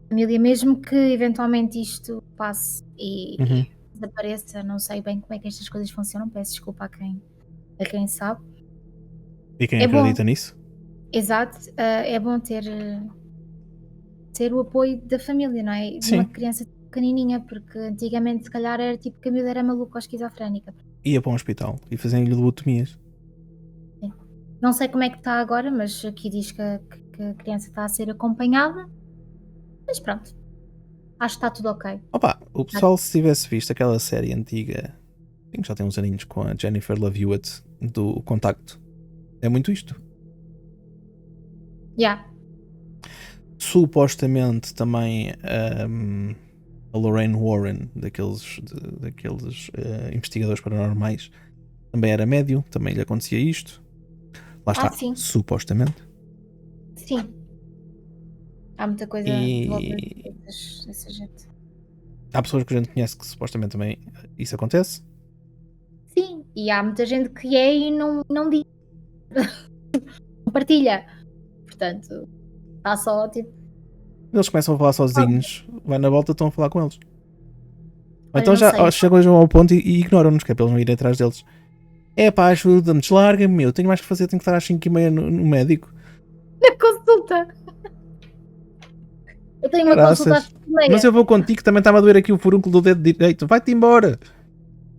família, mesmo que eventualmente isto passe Uhum. e desapareça, não sei bem como é que estas coisas funcionam, peço desculpa a quem sabe. E quem É bom, acredita nisso? exato, é bom ter o apoio da família, não é? De uma Sim. criança pequenininha, porque antigamente se calhar era tipo que a miúda era maluca ou esquizofrénica. Ia para um hospital e faziam-lhe lobotomias. Não sei como é que está agora, mas aqui diz que a criança está a ser acompanhada, mas pronto, acho que está tudo ok. Opa, o pessoal, se tivesse visto aquela série antiga, que já tem uns aninhos, com a Jennifer Love Hewitt, do Contacto, é muito isto. Yeah. Supostamente também a Lorraine Warren, daqueles investigadores paranormais, também era médium, também lhe acontecia isto. Lá está, Sim. supostamente. Sim. Há muita coisa de volta dessa gente. Há pessoas que a gente conhece que supostamente também isso acontece. Sim, e há muita gente que é e não diz. Não partilha. Portanto, está só tipo. Eles começam a falar sozinhos, vai na volta, estão a falar com eles. Ou Olha, então não já sei. chegam ao ponto e ignoram-nos, que é para eles não irem atrás deles. É pá, ajuda-me, deslarga-me, meu, tenho mais que fazer, tenho que estar às 5h30 no médico. Na consulta. Eu tenho uma consulta às 5h30. Mas eu vou contigo, que também está-me a doer aqui o furúnculo do dedo direito. Vai-te embora.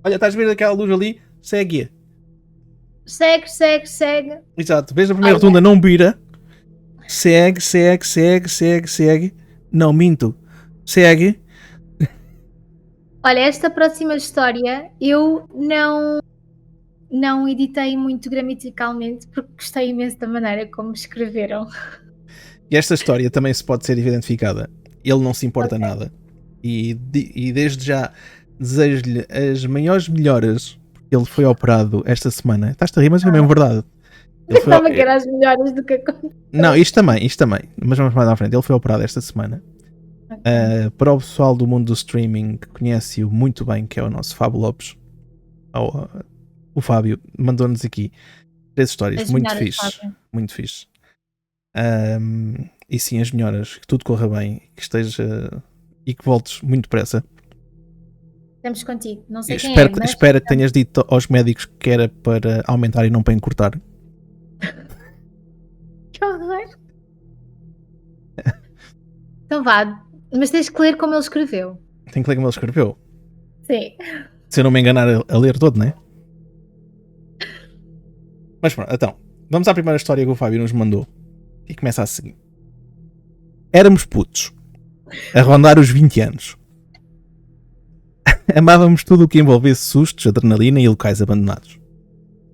Olha, estás a ver aquela luz ali? Segue-a. Segue. Exato, vês a primeira rotunda, não vira. Segue. Não, minto. Segue. Olha, esta próxima história eu não editei muito gramaticalmente porque gostei imenso da maneira como escreveram. E esta história também se pode ser identificada. Ele não se importa nada. E desde já desejo-lhe as maiores melhoras. Ele foi operado esta semana. Estás-te a rir, mas é mesmo verdade. Estava a querer as melhores do que aconteceu. Não, isto também. Mas vamos mais à frente. Ele foi operado esta semana. Okay. Para o pessoal do mundo do streaming que conhece-o muito bem, que é o nosso Fábio Lopes, o Fábio, mandou-nos aqui 3 histórias muito fixe. Muito fixe. E sim, as melhoras, que tudo corra bem, que esteja e que voltes muito depressa. Estamos contigo, não sei quem espero, é, mas... espero que tenhas dito aos médicos que era para aumentar e não para encurtar. Que horror! Então vá, mas tens que ler como ele escreveu. Tenho que ler como ele escreveu? Sim. Se eu não me enganar a ler todo, não é? Mas pronto, então, vamos à primeira história que o Fábio nos mandou. E começa assim. Éramos putos, a rondar os 20 anos. Amávamos tudo o que envolvesse sustos, adrenalina e locais abandonados.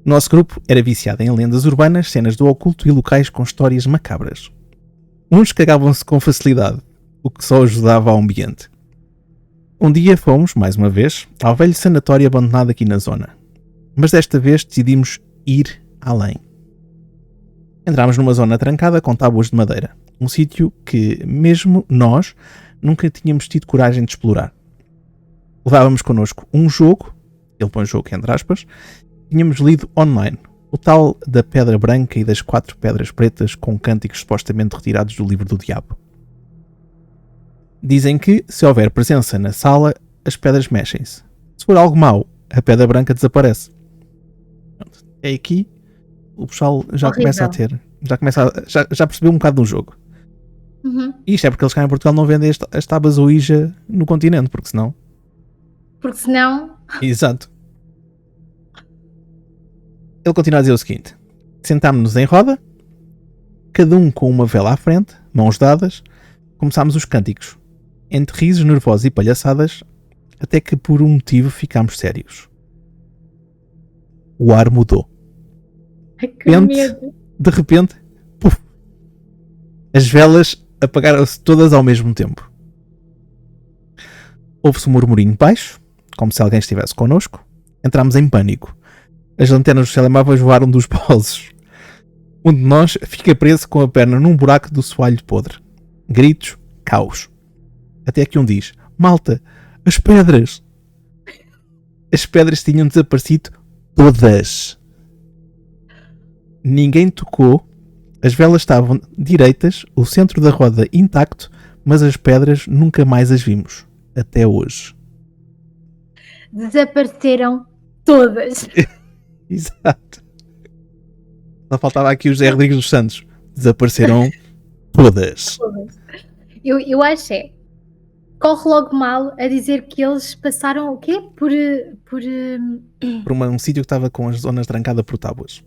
O nosso grupo era viciado em lendas urbanas, cenas do oculto e locais com histórias macabras. Uns cagavam-se com facilidade, o que só ajudava ao ambiente. Um dia fomos, mais uma vez, ao velho sanatório abandonado aqui na zona. Mas desta vez decidimos ir além. Entramos numa zona trancada com tábuas de madeira. Um sítio que, mesmo nós, nunca tínhamos tido coragem de explorar. Levávamos connosco um jogo, ele põe jogo entre aspas, tínhamos lido online, o tal da pedra branca e das 4 pedras pretas com cânticos supostamente retirados do livro do diabo. Dizem que, se houver presença na sala, as pedras mexem-se. Se for algo mau, a pedra branca desaparece. É aqui, o pessoal já horrível. Começa a ter, já percebeu um bocado do jogo. Uhum. E isto é porque eles cá em Portugal não vendem as tábuas Ouija no continente, porque senão... Exato. Ele continua a dizer o seguinte: sentámos-nos em roda, cada um com uma vela à frente, mãos dadas, começámos os cânticos, entre risos, nervosos e palhaçadas, até que por um motivo ficámos sérios. O ar mudou. Ai, que medo. De repente, puf, as velas apagaram-se todas ao mesmo tempo. Houve-se um murmurinho baixo, como se alguém estivesse connosco. Entramos em pânico. As lanternas dos telemóveis voaram dos bolsos. Um de nós fica preso com a perna num buraco do soalho podre. Gritos, caos. Até que um diz: malta, as pedras! As pedras tinham desaparecido todas. Ninguém tocou. As velas estavam direitas, o centro da roda intacto, mas as pedras nunca mais as vimos. Até hoje. Desapareceram todas. Exato. Só faltava aqui o José Rodrigues dos Santos. Desapareceram todas. Eu acho corre logo mal a dizer que eles passaram o quê? Por um sítio que estava com as zonas trancadas por tábuas.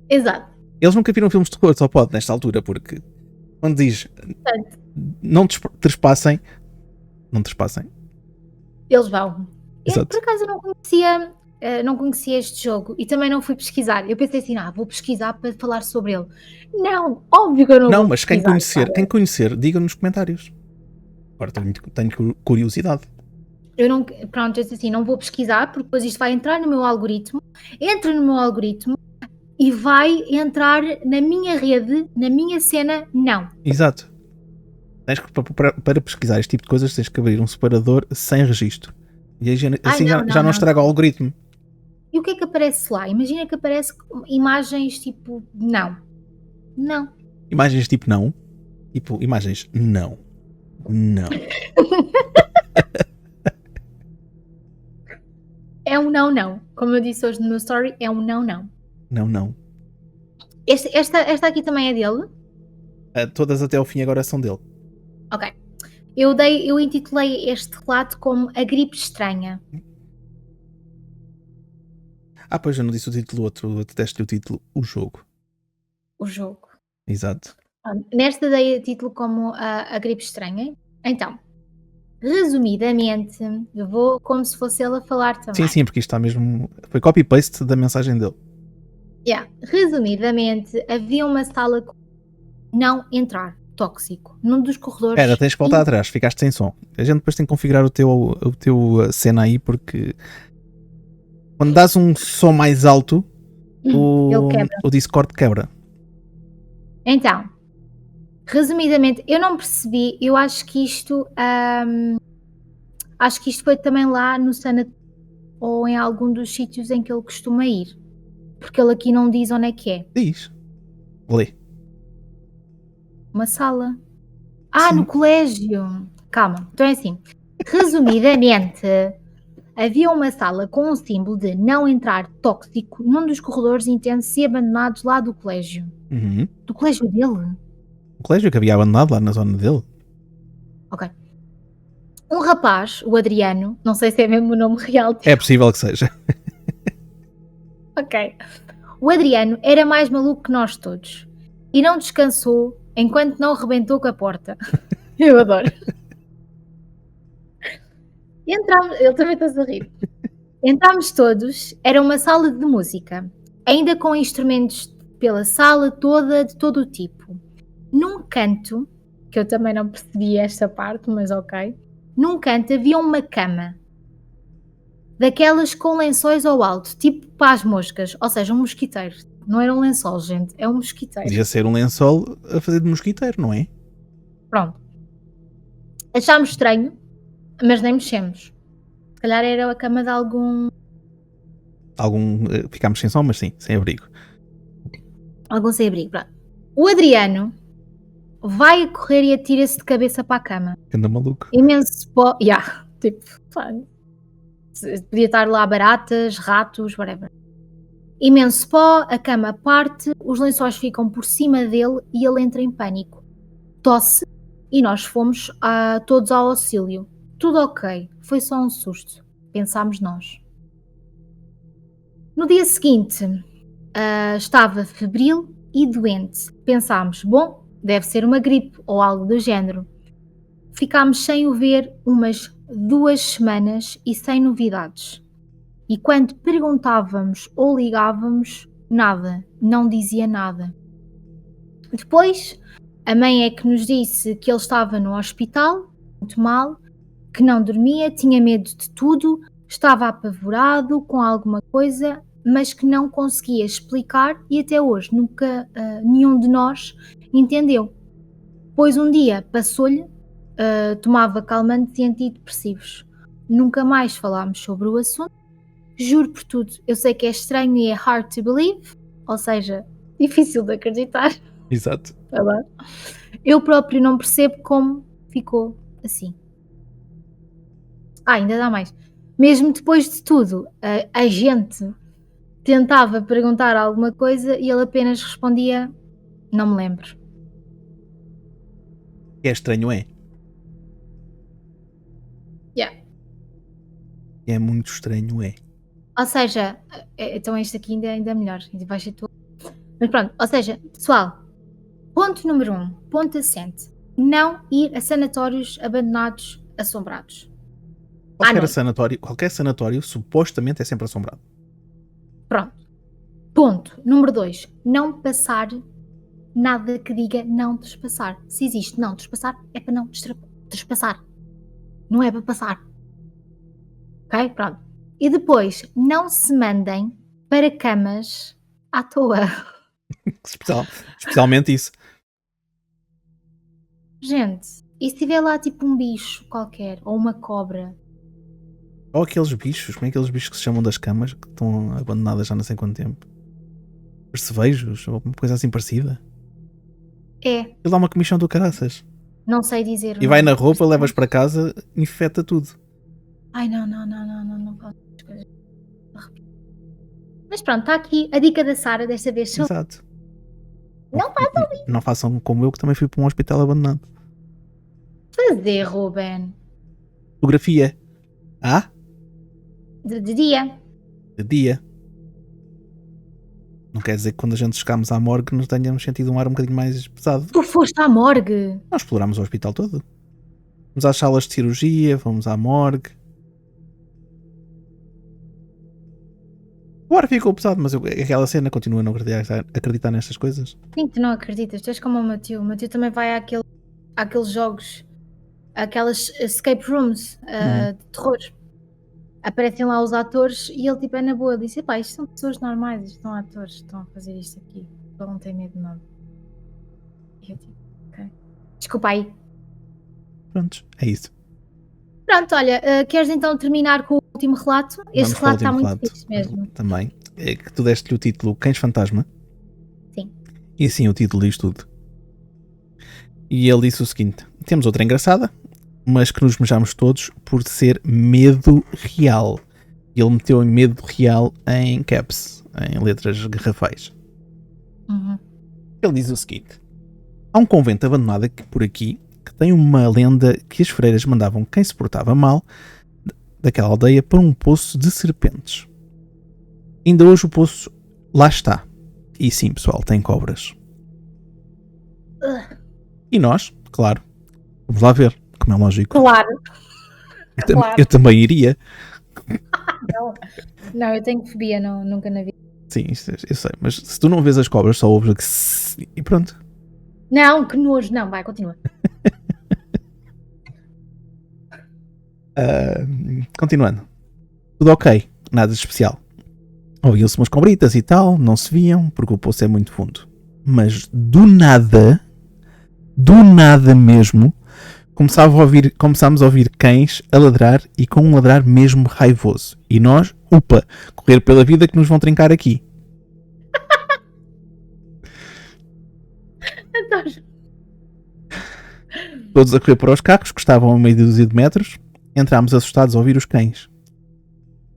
Exato. Eles nunca viram filmes de terror, só pode nesta altura, porque quando diz não trespassem, não trespassem. Eles vão. Exato. Por acaso não conhecia este jogo e também não fui pesquisar. Eu pensei assim, vou pesquisar para falar sobre ele. Não, óbvio que eu não vou mas quem conhecer, diga nos comentários. Agora tenho curiosidade. Eu não, pronto, eu disse assim, não vou pesquisar porque depois isto vai entrar no meu algoritmo, entra no meu algoritmo e vai entrar na minha rede, na minha cena, não. Exato. Tens que, para pesquisar este tipo de coisas, tens que abrir um separador sem registro. E assim já não estraga o algoritmo. E o que é que aparece lá? Imagina que aparece imagens tipo não. Não. Imagens tipo não? Tipo, imagens não. Não. É um não. Como eu disse hoje no meu story, é um não. Não. Esta aqui também é dele? Todas até ao fim agora são dele. Ok. Eu intitulei este relato como A Gripe Estranha. Pois eu não disse o título outro, tu deste o título O Jogo. O jogo. Exato. Nesta dei o título como a Gripe Estranha. Então, resumidamente, eu vou como se fosse ele a falar também. Sim, porque isto está mesmo... Foi copy-paste da mensagem dele. Resumidamente, havia uma sala com não entrar, tóxico, num dos corredores... Tens que voltar atrás, ficaste sem som. A gente depois tem que configurar o teu cena aí, porque quando dás um som mais alto, o Discord quebra. Então, resumidamente, eu não percebi, eu acho que isto foi também lá no sanatório ou em algum dos sítios em que ele costuma ir, porque ele aqui não diz onde é que é. Diz. Lê. Uma sala. No colégio. Calma, então é assim. Resumidamente, havia uma sala com um símbolo de não entrar tóxico num dos corredores intensos e abandonados lá do colégio. Uhum. Do colégio dele? O colégio que havia abandonado lá na zona dele. Ok. Um rapaz, o Adriano, não sei se é mesmo o nome real dele. É possível que seja. Ok. O Adriano era mais maluco que nós todos e não descansou enquanto não rebentou com a porta. Eu adoro. Entramos, ele também está a rir. Entramos todos, era uma sala de música, ainda com instrumentos pela sala toda, de todo o tipo. Num canto, que eu também não percebi esta parte, mas ok. Num canto havia uma cama, daquelas com lençóis ao alto, tipo para as moscas, ou seja, um mosquiteiro. Não era um lençol, gente, é um mosquiteiro. Podia ser um lençol a fazer de mosquiteiro, não é? Pronto. Achámos estranho, mas nem mexemos. Se calhar era a cama de algum... Ficámos sem som, mas sim, sem abrigo. Algum sem abrigo, pronto. O Adriano vai a correr e atira-se de cabeça para a cama. Anda maluco. Imenso pó. Tipo, podia estar lá baratas, ratos, whatever. Imenso pó, a cama parte, os lençóis ficam por cima dele e ele entra em pânico. Tosse e nós fomos todos ao auxílio. Tudo ok, foi só um susto, pensámos nós. No dia seguinte, estava febril e doente. Pensámos, bom, deve ser uma gripe ou algo do género. Ficámos sem o ver umas 2 semanas e sem novidades. E quando perguntávamos ou ligávamos, nada, não dizia nada. Depois, a mãe é que nos disse que ele estava no hospital, muito mal, que não dormia, tinha medo de tudo, estava apavorado com alguma coisa, mas que não conseguia explicar e até hoje nunca nenhum de nós entendeu. Pois um dia passou-lhe, tomava calmantes e antidepressivos. Nunca mais falámos sobre o assunto. Juro por tudo, eu sei que é estranho e é hard to believe, ou seja, difícil de acreditar. Exato. Tá bem? Eu próprio não percebo como ficou assim. Ainda dá mais. Mesmo depois de tudo, a gente tentava perguntar alguma coisa e ele apenas respondia: não me lembro. É estranho, é? Yeah. É muito estranho, é? Ou seja, então este aqui ainda é melhor. Vai ser tu. Mas pronto, ou seja, pessoal, ponto número 1, ponto assente. Não ir a sanatórios abandonados assombrados. À noite. Qualquer sanatório supostamente é sempre assombrado. Pronto. Ponto número 2. Não passar nada que diga não trespassar. Se existe não trespassar, é para não trespassar. Não é para passar. Ok? Pronto. E depois, não se mandem para camas à toa. Especialmente isso. Gente, e se tiver lá tipo um bicho qualquer, ou uma cobra? Ou aqueles bichos, como é aqueles bichos que se chamam das camas, que estão abandonadas já não sei quanto tempo? Percevejos, ou uma coisa assim parecida. É, Ele dá uma comichão do caraças. não sei dizer. E vai na roupa, levas para casa, infecta tudo. Ai, não faço essas coisas. Mas pronto, está aqui a dica da Sara desta vez. Exato. Não façam Não façam como eu, que também fui para um hospital abandonado. fazer, Ruben. Fotografia. Ah? De dia. De dia. Não quer dizer que quando a gente chegámos à morgue nos tenhamos sentido um ar um bocadinho mais pesado. Tu foste à morgue. Nós explorámos o hospital todo. Fomos às salas de cirurgia, fomos à morgue. O ar ficou pesado, mas aquela cena continua a não acreditar nestas coisas. Sim, tu não acreditas. Tu és como o meu tio. O meu tio também vai àqueles jogos, aquelas escape rooms de terror. Aparecem lá os atores e ele tipo é na boa. Ele disse, pá, isto são pessoas normais, isto são atores, estão a fazer isto aqui. Ele não tem medo de nada. E eu tipo, ok. Desculpa aí. Pronto, é isso. Pronto, olha, queres então terminar com o último relato? Este relato está muito fixe mesmo. Também. É que tu deste-lhe o título Cães Fantasma. Sim. E sim, o título diz tudo. E ele disse o seguinte: temos outra engraçada, mas que nos mejamos todos por ser medo real. E ele meteu em medo real em caps, em letras garrafais. Uhum. Ele diz o seguinte: há um convento abandonado por aqui que tem uma lenda que as freiras mandavam quem se portava mal daquela aldeia para um poço de serpentes. Ainda hoje o poço lá está. E sim, pessoal, tem cobras. E nós, claro, vamos lá ver, como é lógico. Claro. Eu também iria. Não, eu tenho fobia, nunca na vida. Sim, eu sei, mas se tu não vês as cobras, só ouves que e pronto. Não, que nojo, não, vai, continua. Continuando. Tudo ok, nada de especial. Ouviam-se umas cobritas e tal, não se viam, porque o poço é muito fundo. Mas do nada mesmo, começámos a ouvir cães a ladrar e com um ladrar mesmo raivoso. E nós, correr pela vida que nos vão trincar aqui. Todos a correr para os carros, que estavam a meia dúzia de metros, entrámos assustados a ouvir os cães.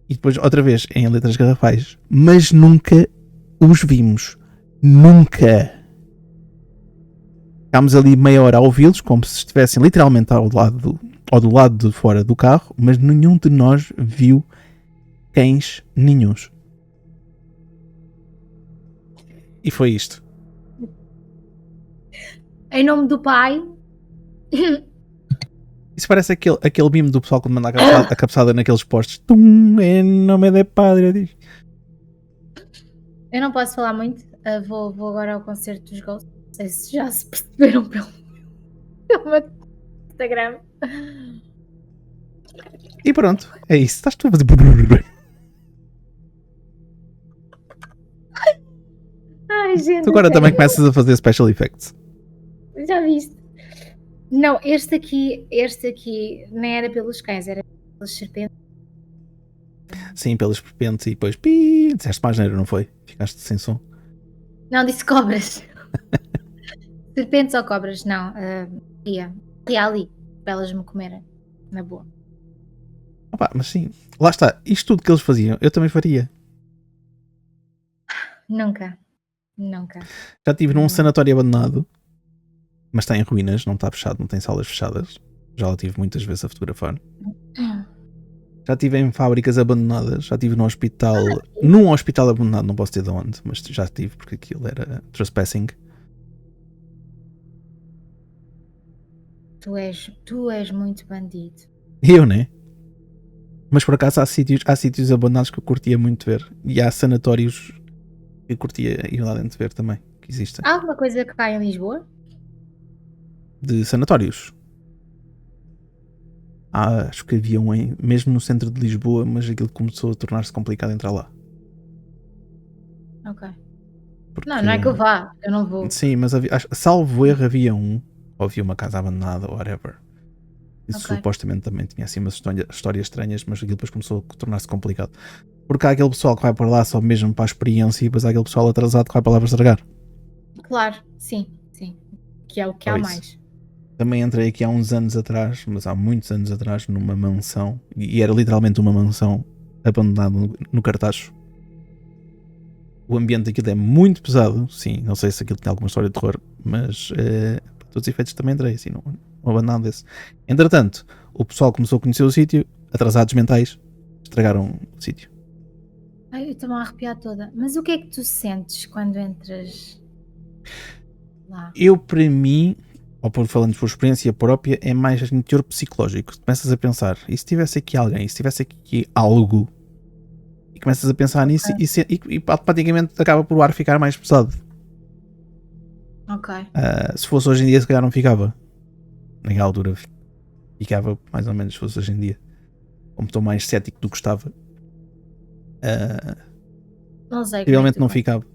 E depois, outra vez, em letras garrafais. Mas nunca os vimos. Nunca. Ficámos ali meia hora a ouvi-los, como se estivessem literalmente do lado de fora do carro, mas nenhum de nós viu cães nenhuns. E foi isto. Em nome do Pai. Isso parece aquele mimo do pessoal que manda a cabeçada naqueles postos. Tum, em nome de Padre. Eu não posso falar muito, vou agora ao concerto dos Ghosts, não sei se já se perceberam pelo meu Instagram. E pronto, é isso. Estás tu a fazer. Ai, gente, Tu a agora também sério, começas a fazer special effects. já viste? Não, este aqui nem era pelos cães, era pelas serpentes. Sim, pelos serpentes e depois pi, disseste mais neiro, não foi? Ficaste sem som. Não, disse cobras. Serpentes ou cobras? Não, ia ali, para elas me comerem, na boa. Opa, mas sim, lá está. Isto tudo que eles faziam, eu também faria. Nunca. Já estive num Não. sanatório abandonado, mas está em ruínas, não está fechado, não tem salas fechadas. Já lá tive muitas vezes a fotografar. Já estive em fábricas abandonadas, já estive num hospital abandonado, não posso dizer de onde, mas já estive porque aquilo era trespassing. Tu és muito bandido. Eu, né? Mas por acaso há sítios abandonados que eu curtia muito ver. E há sanatórios que eu curtia ir lá dentro ver também, que existem. Há alguma coisa que cai em Lisboa? De sanatórios. Acho que havia um mesmo no centro de Lisboa, mas aquilo começou a tornar-se complicado entrar lá. Ok. Porque, Não é que eu vá, eu não vou. sim, mas salvo erro havia ou havia uma casa abandonada, ou whatever. E Ok. supostamente também tinha assim umas histórias estranhas, mas aquilo depois começou a tornar-se complicado. Porque há aquele pessoal que vai para lá só mesmo para a experiência e depois há aquele pessoal atrasado que vai para lá para estragar. Claro, sim. Que é o que há Pois. mais. Também entrei aqui há uns anos atrás, mas há muitos anos atrás, numa mansão, e era literalmente uma mansão abandonada no Cartacho. O ambiente daquilo é muito pesado, sim, não sei se aquilo tem alguma história de terror, mas para todos os efeitos também entrei, assim, num abandonado desse. Entretanto, o pessoal começou a conhecer o sítio, atrasados mentais, estragaram o sítio. Ai, eu estou-me a arrepiar toda. Mas o que é que tu sentes quando entras lá? Eu, para mim, ou por falando por experiência própria, é mais em teor psicológico. Começas a pensar, e se tivesse aqui alguém, e se tivesse aqui algo, e começas a pensar nisso e praticamente acaba por o ar ficar mais pesado. Ok. Se fosse hoje em dia, se calhar não ficava. Naquela altura ficava mais ou menos se fosse hoje em dia. Como estou mais cético do que estava, Não sei como é que possivelmente tu não consegues ficava.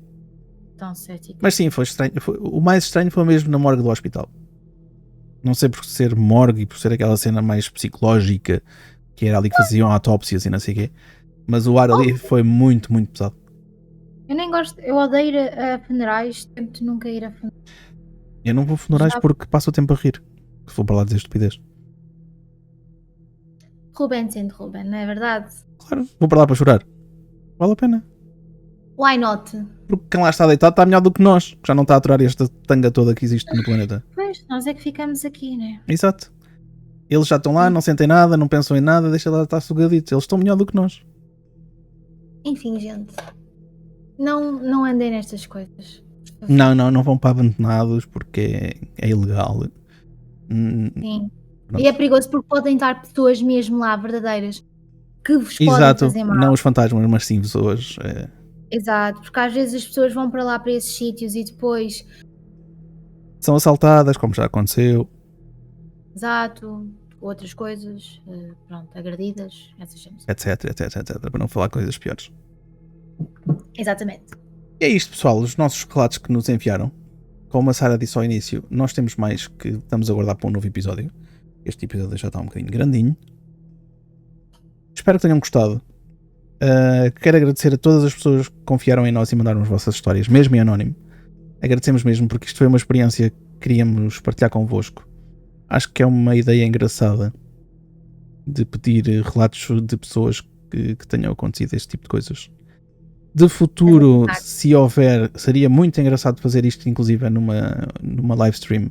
tão cético. Mas sim, foi estranho. O mais estranho foi mesmo na morgue do hospital. Não sei por ser morgue e por ser aquela cena mais psicológica, que era ali que faziam autópsias e não sei o quê. Mas o ar ali foi muito, muito pesado. Eu nem gosto, eu odeio ir a funerais, tento nunca ir a funerais. Eu não vou a funerais Já- porque passo o tempo a rir. Se vou para lá dizer estupidez. Ruben sendo Ruben, não é verdade? Claro, vou para lá para chorar. Vale a pena. Why not? Porque quem lá está deitado está melhor do que nós, que já não está a aturar esta tanga toda que existe no planeta. Pois, nós é que ficamos aqui, né? Exato. Eles já estão lá, não sentem nada, não pensam em nada, deixa lá estar sugaditos. Eles estão melhor do que nós. Enfim, gente. Não andem nestas coisas. Não vão para abandonados porque é ilegal. Sim. Pronto. E é perigoso porque podem estar pessoas mesmo lá, verdadeiras, que vos podem Exato, fazer mal. não os fantasmas, mas sim pessoas. Exato, porque às vezes as pessoas vão para lá para esses sítios e depois, São assaltadas, como já aconteceu. exato, outras coisas, pronto, agredidas, essas coisas. Etc, para não falar coisas piores. Exatamente. E é isto, pessoal, os nossos relatos que nos enviaram. Como a Sara disse ao início, nós temos mais que estamos a guardar para um novo episódio. Este episódio já está um bocadinho grandinho. Espero que tenham gostado. Quero agradecer a todas as pessoas que confiaram em nós e mandaram as vossas histórias, mesmo em anónimo. Agradecemos mesmo porque isto foi uma experiência que queríamos partilhar convosco. Acho que é uma ideia engraçada de pedir relatos de pessoas que tenham acontecido este tipo de coisas. De futuro, se houver, seria muito engraçado fazer isto, inclusive numa live stream.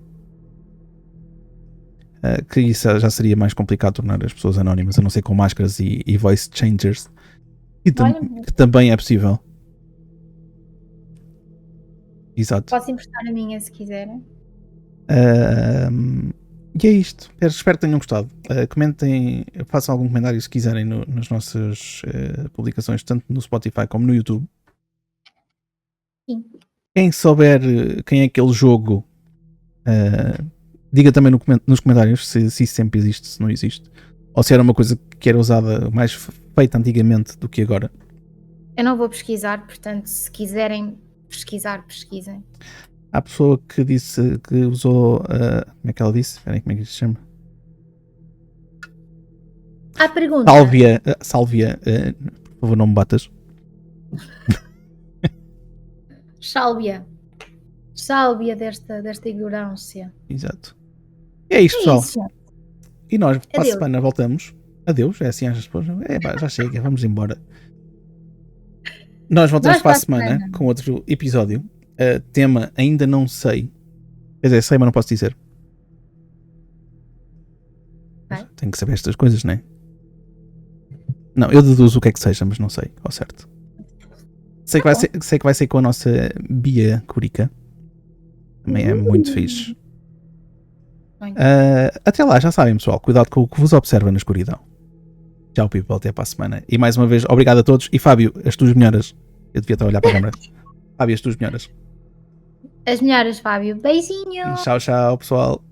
Que isso já seria mais complicado tornar as pessoas anónimas, a não ser com máscaras e voice changers. Que também é possível. Exato. Posso emprestar a minha se quiserem. E é isto. Espero que tenham gostado. Comentem, façam algum comentário se quiserem nas nossas publicações, tanto no Spotify como no YouTube. Sim. Quem souber quem é aquele jogo, diga também nos comentários se isso sempre existe, se não existe. Ou se era uma coisa que era usada, mais feita antigamente do que agora. Eu não vou pesquisar, portanto, se quiserem pesquisar, pesquisem. Há pessoa que disse que usou. Como é que ela disse? Espera aí, como é que isto se chama? A pergunta. Sálvia, por favor, não me batas. Sálvia desta ignorância. Exato. E é isto, pessoal. Isso. E nós, para a Adeus. semana, voltamos. Adeus, é assim às respostas. Já chega, vamos embora. Nós voltamos para a semana com outro episódio. Tema ainda não sei. Quer dizer, sei, mas não posso dizer. Tenho que saber estas coisas, não é? Não, eu deduzo o que é que seja, mas não sei, ao certo. Sei que vai ser com a nossa Bia Curica. Também é muito fixe. Até lá, já sabem, pessoal. Cuidado com o que vos observa na escuridão. Tchau, people. Até para a semana. E mais uma vez, obrigado a todos. E Fábio, as tuas melhoras. Eu devia estar a olhar para a câmera. Fábio, as tuas melhoras. As melhoras, Fábio. Beijinho. Tchau, tchau, pessoal.